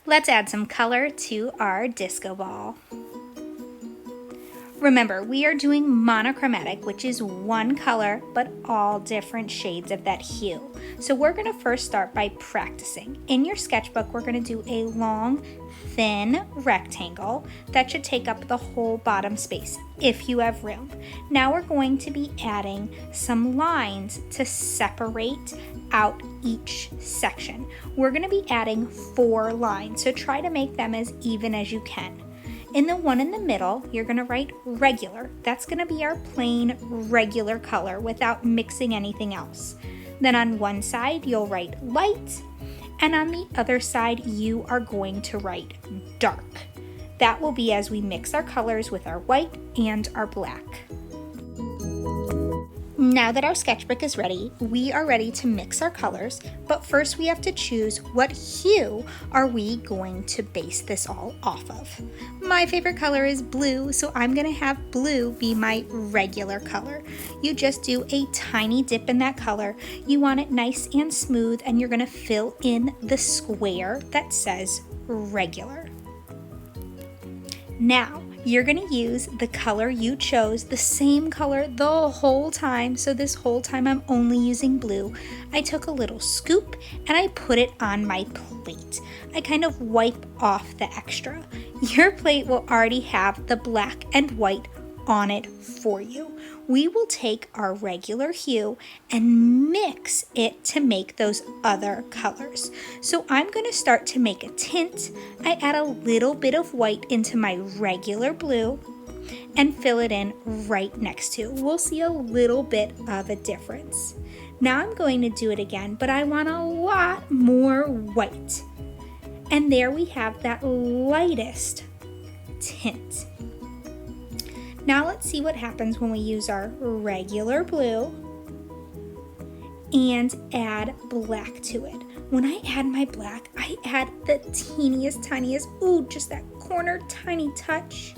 Let's add some color to our disco ball. Remember, we are doing monochromatic, which is one color, but all different shades of that hue. So we're gonna first start by practicing. In your sketchbook, we're gonna do a long, thin rectangle that should take up the whole bottom space, if you have room. Now we're going to be adding some lines to separate out each section. We're gonna be adding 4 lines, so try to make them as even as you can. In the one in the middle, you're gonna write regular. That's gonna be our plain regular color without mixing anything else. Then on one side, you'll write light, and on the other side, you are going to write dark. That will be as we mix our colors with our white and our black. Now that our sketchbook is ready, we are ready to mix our colors, but first we have to choose what hue are we going to base this all off of. My favorite color is blue, so I'm gonna have blue be my regular color. You just do a tiny dip in that color. You want it nice and smooth, and you're gonna fill in the square that says regular. Now, you're gonna use the color you chose, the same color the whole time. So this whole time I'm only using blue. I took a little scoop and I put it on my plate. I kind of wipe off the extra. Your plate will already have the black and white on it for you. We will take our regular hue and mix it to make those other colors. So I'm going to start to make a tint. I add a little bit of white into my regular blue and fill it in right next to. We'll see a little bit of a difference. Now I'm going to do it again, but I want a lot more white. And there we have that lightest tint. Now let's see what happens when we use our regular blue and add black to it. When I add my black, I add the teeniest, tiniest, just that corner tiny touch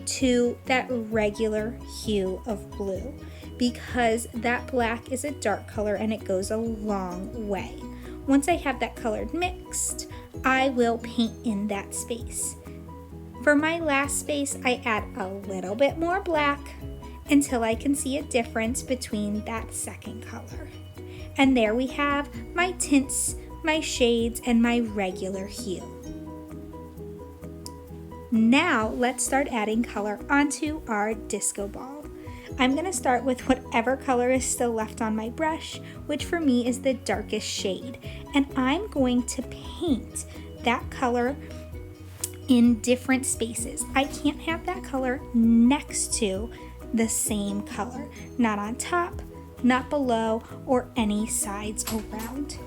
to that regular hue of blue, because that black is a dark color and it goes a long way. Once I have that color mixed, I will paint in that space. For my last space, I add a little bit more black until I can see a difference between that second color. And there we have my tints, my shades, and my regular hue. Now let's start adding color onto our disco ball. I'm gonna start with whatever color is still left on my brush, which for me is the darkest shade. And I'm going to paint that color in different spaces. I can't have that color next to the same color, not on top, not below, or any sides around.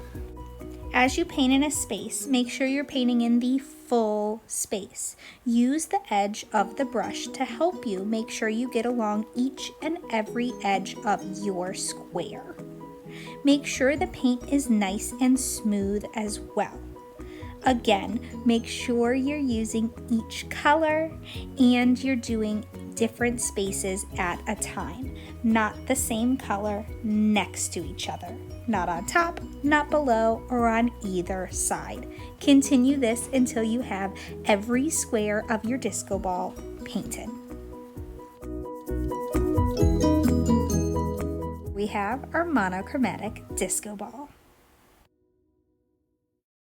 As you paint in a space, make sure you're painting in the full space. Use the edge of the brush to help you make sure you get along each and every edge of your square. Make sure the paint is nice and smooth as well. Again, make sure you're using each color and you're doing different spaces at a time, not the same color next to each other, not on top, not below, or on either side. Continue this until you have every square of your disco ball painted. We have our monochromatic disco ball.